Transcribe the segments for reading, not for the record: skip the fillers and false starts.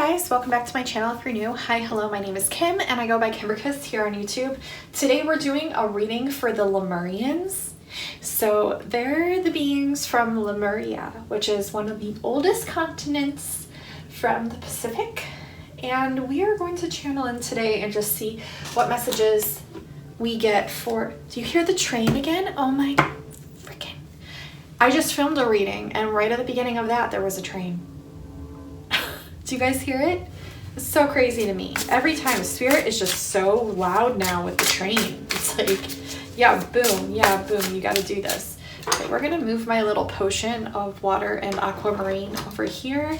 guys, welcome back to my channel if you're new. Hi, hello, my name is Kim and I go by 𝐘𝐕𝐄𝐔 here on YouTube. Today we're doing a reading for the Lemurians. So they're the beings from Lemuria, which is one of the oldest continents from the Pacific. And we are going to channel in today and just see what messages we get for... Do you hear the train again? Oh my freaking... I just filmed a reading and right at the beginning of that there was a train. Do you guys hear it? It's so crazy to me. Every time, Spirit is just so loud now with the train. It's like, yeah, boom, you gotta do this. Okay, we're gonna move my little potion of water and aquamarine over here.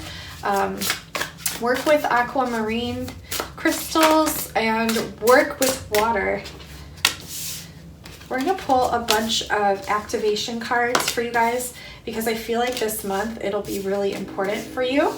Work with aquamarine crystals and work with water. We're gonna pull a bunch of activation cards for you guys because I feel like this month it'll be really important for you.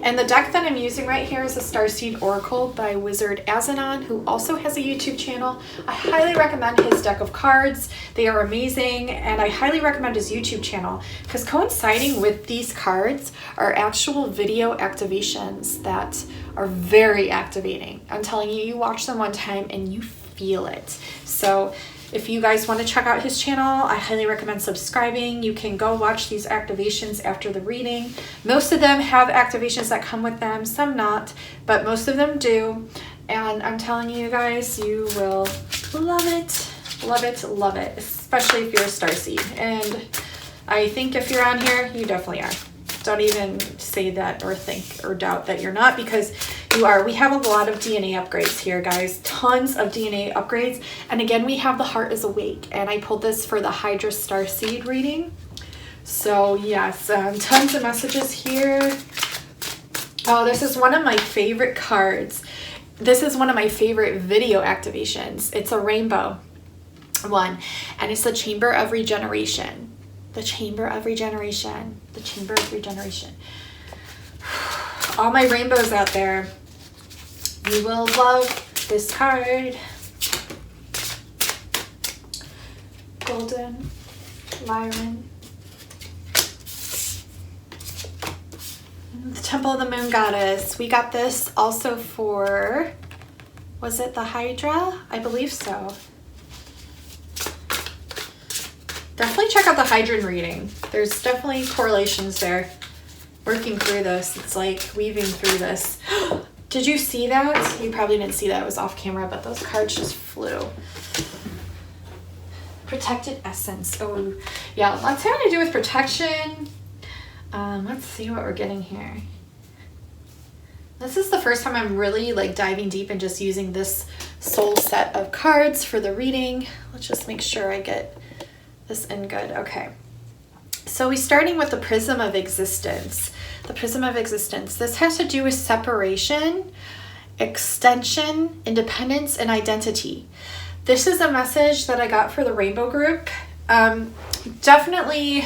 And the deck that I'm using right here is a Starseed Oracle by Wizard Azanon, who also has a YouTube channel. I highly recommend his deck of cards. They are amazing, and I highly recommend his YouTube channel because coinciding with these cards are actual video activations that are very activating. I'm telling you, you watch them one time and you feel it. So if you guys want to check out his channel, I highly recommend subscribing. You can go watch these activations after the reading. Most of them have activations that come with them, some not, but most of them do. And I'm telling you guys, you will love it, love it, love it, especially if you're a starseed. And I think if you're on here, you definitely are. Don't even say that or think or doubt that you're not, because you are. We have a lot of DNA upgrades here, guys. Tons of DNA upgrades. And again, we have the heart is awake. And I pulled this for the Hydra Starseed reading. So yes, tons of messages here. Oh, this is one of my favorite cards. This is one of my favorite video activations. It's a rainbow one. And it's the Chamber of Regeneration. The Chamber of Regeneration. The Chamber of Regeneration. All my rainbows out there, you will love this card. Golden Lyran. The Temple of the Moon Goddess. We got this also for, was it the Hydra? I believe so. Definitely check out the Hydran reading. There's definitely correlations there. Working through this, it's like weaving through this. Did you see that? You probably didn't see that. It was off camera, but those cards just flew. Protected Essence. Oh, yeah. Lots having to do with protection. Let's see what we're getting here. This is the first time I'm really like diving deep and just using this soul set of cards for the reading. Let's just make sure I get this in good. Okay. So we're starting with the Prism of Existence. The Prism of Existence. This has to do with separation, extension, independence, and identity. This is a message that I got for the Rainbow Group. Definitely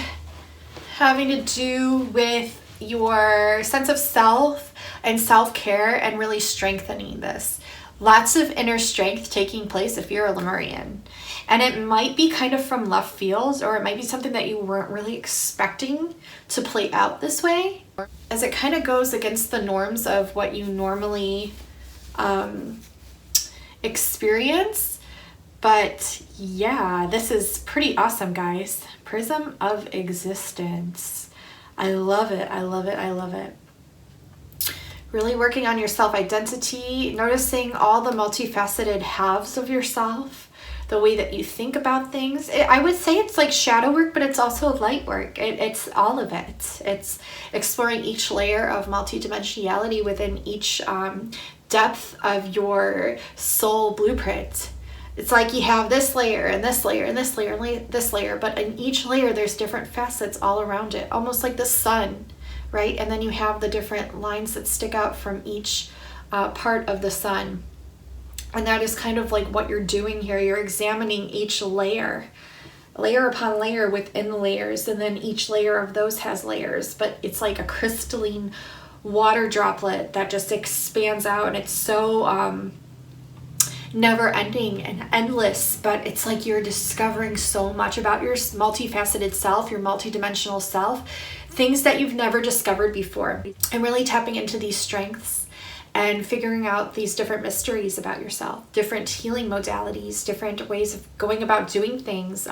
having to do with your sense of self and self-care and really strengthening this. Lots of inner strength taking place if you're a Lemurian. And it might be kind of from left field, or it might be something that you weren't really expecting to play out this way, as it kind of goes against the norms of what you normally experience. But yeah, this is pretty awesome, guys. Prism of Existence. I love it. I love it. I love it. Really working on your self-identity, noticing all the multifaceted halves of yourself, the way that you think about things. I would say it's like shadow work, but it's also light work. It's all of it. It's exploring each layer of multidimensionality within each depth of your soul blueprint. It's like you have this layer and this layer and this layer and this layer, but in each layer there's different facets all around it, almost like the sun, right? And then you have the different lines that stick out from each part of the sun. And that is kind of like what you're doing here. You're examining each layer upon layer within the layers, and then each layer of those has layers, but it's like a crystalline water droplet that just expands out, and it's so never ending and endless, but it's like you're discovering so much about your multifaceted self, your multidimensional self, things that you've never discovered before, and really tapping into these strengths and figuring out these different mysteries about yourself, different healing modalities, different ways of going about doing things,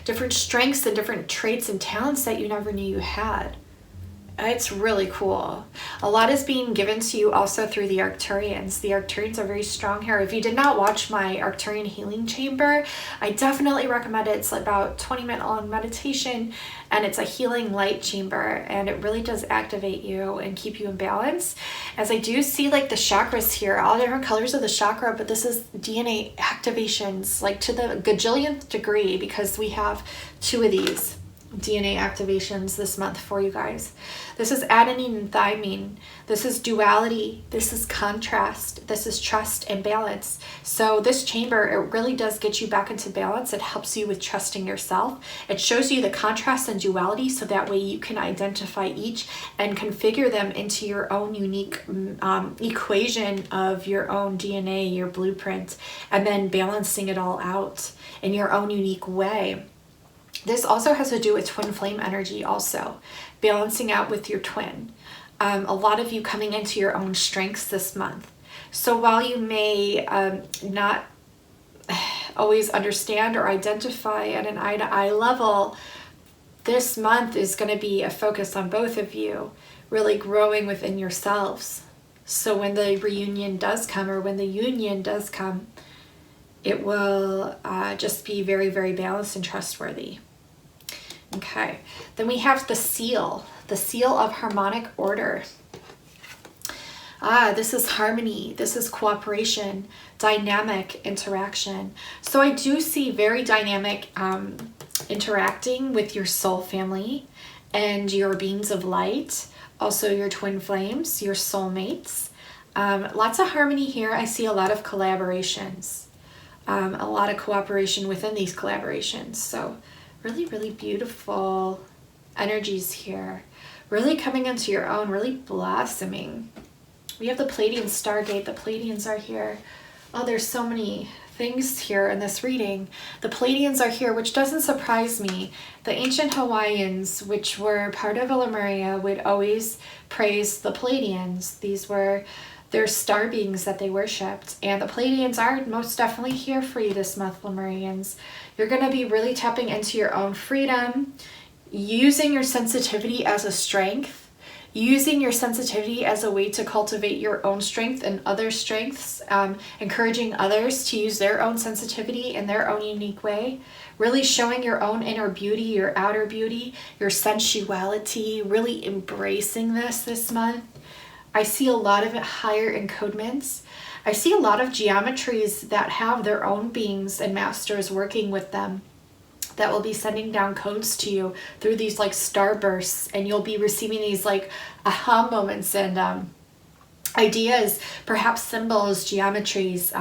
different strengths and different traits and talents that you never knew you had. It's really cool. A lot is being given to you also through the Arcturians. The Arcturians are very strong here. If you did not watch my Arcturian healing chamber, I definitely recommend it. It's about 20-minute long meditation, and it's a healing light chamber, and it really does activate you and keep you in balance. As I do see like the chakras here, all different colors of the chakra, but this is DNA activations like to the gajillionth degree, because we have 2 of these DNA activations this month for you guys. This is adenine and thymine. This is duality. This is contrast. This is trust and balance. So this chamber, it really does get you back into balance. It helps you with trusting yourself. It shows you the contrast and duality, so that way you can identify each and configure them into your own unique equation of your own DNA, your blueprint, and then balancing it all out in your own unique way. This also has to do with twin flame energy also, balancing out with your twin. A lot of you coming into your own strengths this month. So while you may not always understand or identify at an eye-to-eye level, this month is going to be a focus on both of you, really growing within yourselves. So when the reunion does come, or when the union does come, it will just be very, very balanced and trustworthy. Okay, then we have the seal of harmonic order. This is harmony, this is cooperation, dynamic interaction. So I do see very dynamic interacting with your soul family and your beings of light, also your twin flames, your soulmates. Lots of harmony here. I see a lot of collaborations, a lot of cooperation within these collaborations. So really, really beautiful energies here. Really coming into your own, really blossoming. We have the Pleiadian Stargate. The Pleiadians are here. Oh, there's so many things here in this reading. The Pleiadians are here, which doesn't surprise me. The ancient Hawaiians, which were part of Lemuria, would always praise the Pleiadians. These were their star beings that they worshipped. And the Pleiadians are most definitely here for you this month, Lemurians. You're going to be really tapping into your own freedom, using your sensitivity as a strength, using your sensitivity as a way to cultivate your own strength and other strengths, encouraging others to use their own sensitivity in their own unique way, really showing your own inner beauty, your outer beauty, your sensuality, really embracing this month. I see a lot of higher encodements. I see a lot of geometries that have their own beings and masters working with them that will be sending down codes to you through these like starbursts, and you'll be receiving these like aha moments and ideas, perhaps symbols, geometries,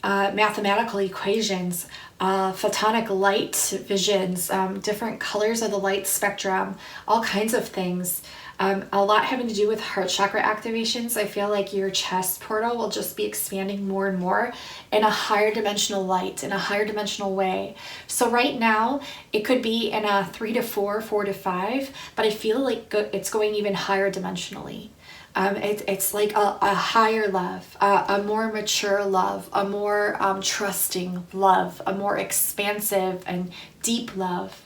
mathematical equations, photonic light visions, different colors of the light spectrum, all kinds of things. A lot having to do with heart chakra activations. I feel like your chest portal will just be expanding more and more in a higher dimensional light, in a higher dimensional way. So right now, it could be in a 3 to 4, 4 to 5, but I feel like it's going even higher dimensionally. It's like a higher love, a more mature love, a more trusting love, a more expansive and deep love.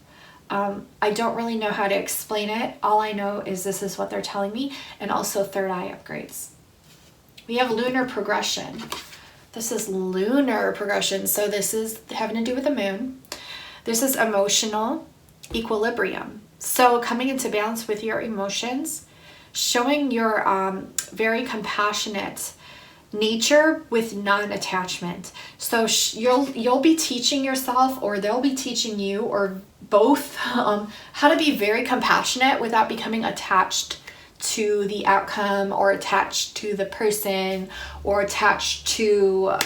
I don't really know how to explain it. All I know is this is what they're telling me, and also third eye upgrades. We have lunar progression. This is lunar progression. So this is having to do with the moon. This is emotional equilibrium. So coming into balance with your emotions, showing your very compassionate nature with non-attachment. So you'll be teaching yourself, or they'll be teaching you, or both, how to be very compassionate without becoming attached to the outcome, or attached to the person, or attached to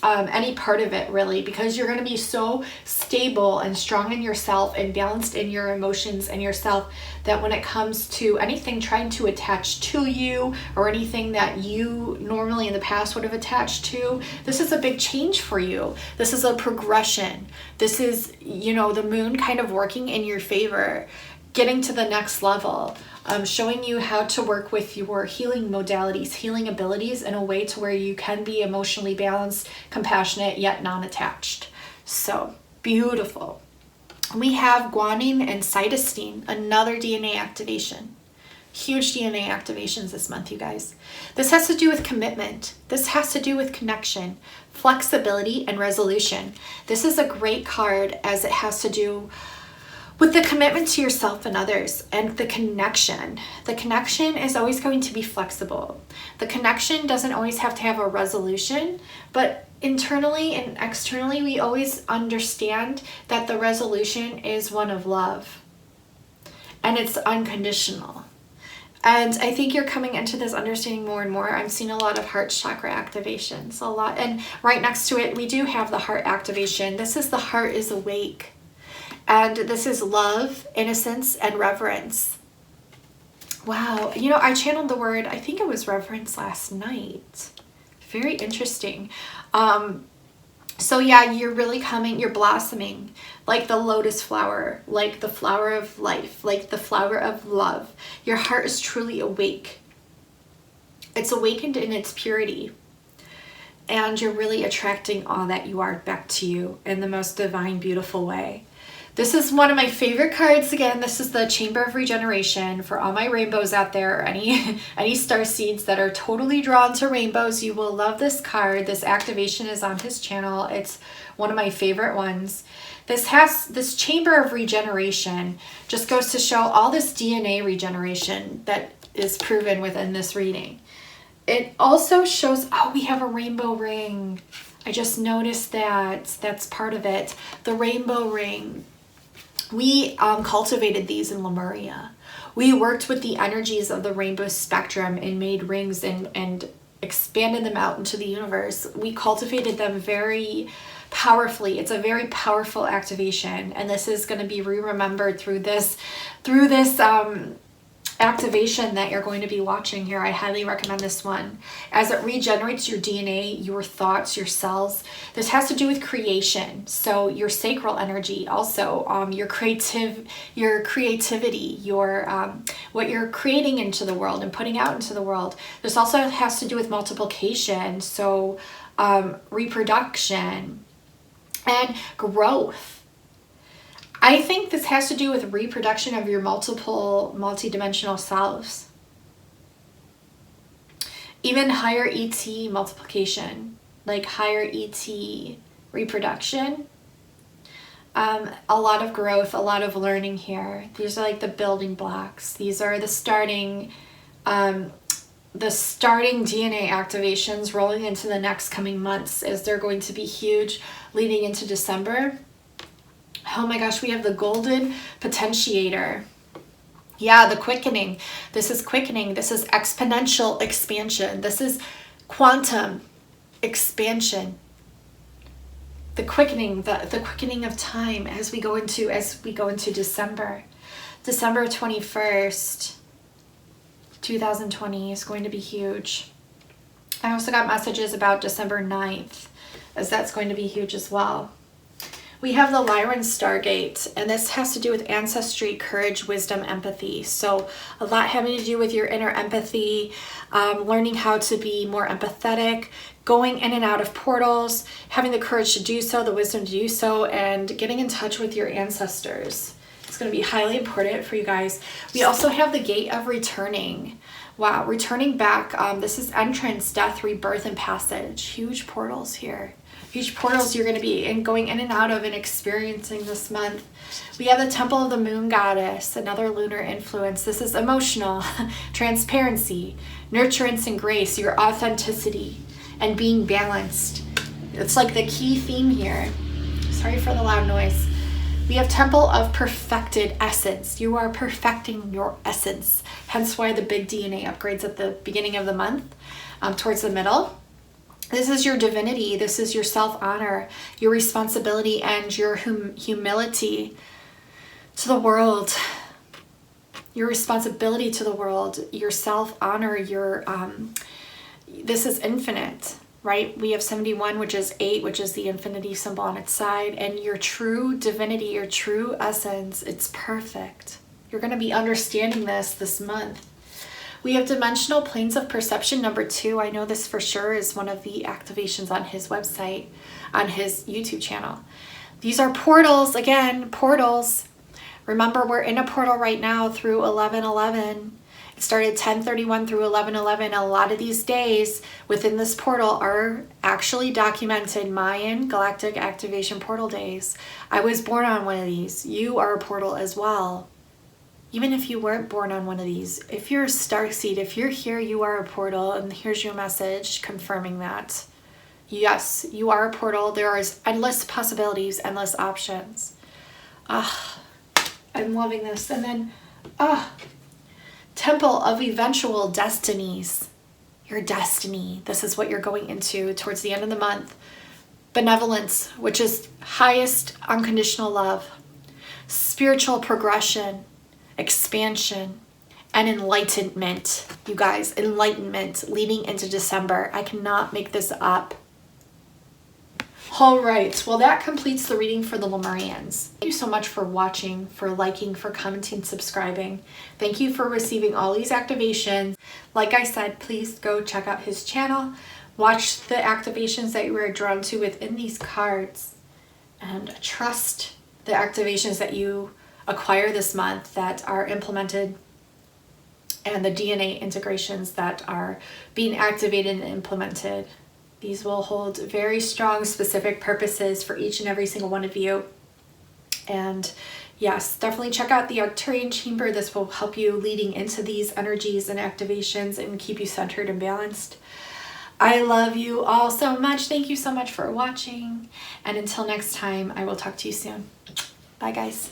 any part of it, really, because you're going to be so stable and strong in yourself and balanced in your emotions and yourself that when it comes to anything trying to attach to you, or anything that you normally in the past would have attached to, this is a big change for you. This is a progression. This is, the moon kind of working in your favor, getting to the next level. showing you how to work with your healing modalities, healing abilities in a way to where you can be emotionally balanced, compassionate, yet non-attached. So beautiful. We have guanine and cytosine, another DNA activation. Huge DNA activations this month, you guys. This has to do with commitment. This has to do with connection, flexibility, and resolution. This is a great card as it has to do with the commitment to yourself and others and the connection. The connection is always going to be flexible. The connection doesn't always have to have a resolution, but internally and externally, we always understand that the resolution is one of love and it's unconditional. And I think you're coming into this understanding more and more. I'm seeing a lot of heart chakra activations, a lot. And right next to it, we do have the heart activation. This is the heart is awake. And this is love, innocence, and reverence. Wow. You know, I channeled the word, I think it was reverence last night. Very interesting. So yeah, you're really coming, you're blossoming like the lotus flower, like the flower of life, like the flower of love. Your heart is truly awake. It's awakened in its purity. And you're really attracting all that you are back to you in the most divine, beautiful way. This is one of my favorite cards. Again, this is the Chamber of Regeneration. For all my rainbows out there, any star seeds that are totally drawn to rainbows, you will love this card. This activation is on his channel. It's one of my favorite ones. This Chamber of Regeneration just goes to show all this DNA regeneration that is proven within this reading. It also shows, oh, we have a rainbow ring. I just noticed that. That's part of it. The rainbow ring. We cultivated these in Lemuria. We worked with the energies of the rainbow spectrum and made rings and expanded them out into the universe. We cultivated them very powerfully. It's a very powerful activation, and this is going to be remembered through this activation that you're going to be watching here. I highly recommend this one as it regenerates your DNA, your thoughts, your cells. This has to do with creation, so your sacral energy, also your creativity, your what you're creating into the world and putting out into the world. This also has to do with multiplication, so reproduction and growth. I think this has to do with reproduction of your multi-dimensional selves. Even higher ET multiplication, like higher ET reproduction. A lot of growth, a lot of learning here. These are like the building blocks. These are the starting DNA activations rolling into the next coming months, as they're going to be huge leading into December. Oh my gosh, we have the golden potentiator. Yeah, the quickening. This is quickening. This is exponential expansion. This is quantum expansion. The quickening, the quickening of time as we go into December. December 21st, 2020 is going to be huge. I also got messages about December 9th, as that's going to be huge as well. We have the Lyran Stargate, and this has to do with ancestry, courage, wisdom, empathy. So a lot having to do with your inner empathy, learning how to be more empathetic, going in and out of portals, having the courage to do so, the wisdom to do so, and getting in touch with your ancestors. It's going to be highly important for you guys. We also have the Gate of Returning. Wow, returning back. This is entrance, death, rebirth, and passage. Huge portals here. Huge portals you're going to be going in and out of and experiencing this month. We have the Temple of the Moon Goddess, another lunar influence. This is emotional, transparency, nurturance and grace, your authenticity, and being balanced. It's like the key theme here. Sorry for the loud noise. We have Temple of Perfected Essence. You are perfecting your essence. Hence why the big DNA upgrades at the beginning of the month, towards the middle. This is your divinity. This is your self-honor, your responsibility, and your humility to the world. Your responsibility to the world, your self-honor, your this is infinite, right? We have 71, which is 8, which is the infinity symbol on its side, and your true divinity, your true essence, it's perfect. You're going to be understanding this month. We have dimensional planes of perception number 2. I know this for sure is one of the activations on his website, on his YouTube channel. These are portals, again, portals. Remember, we're in a portal right now through 11/11. It started 10/31 through 11/11. A lot of these days within this portal are actually documented Mayan galactic activation portal days. I was born on one of these. You are a portal as well. Even if you weren't born on one of these, if you're a starseed, if you're here, you are a portal, and here's your message confirming that. Yes, you are a portal. There are endless possibilities, endless options. I'm loving this. And then, Temple of Eventual Destinies. Your destiny. This is what you're going into towards the end of the month. Benevolence, which is highest unconditional love. Spiritual progression, expansion, and enlightenment. You guys, enlightenment leading into December. I cannot make this up. All right, well, that completes the reading for the Lemurians. Thank you so much for watching, for liking, for commenting, subscribing. Thank you for receiving all these activations. Like I said, please go check out his channel. Watch the activations that you are drawn to within these cards. And trust the activations that you acquire this month that are implemented, and the DNA integrations that are being activated and implemented. These will hold very strong specific purposes for each and every single one of you. And yes, definitely check out the Arcturian chamber. This will help you leading into these energies and activations and keep you centered and balanced. I love you all so much. Thank you so much for watching. And until next time, I will talk to you soon. Bye, guys.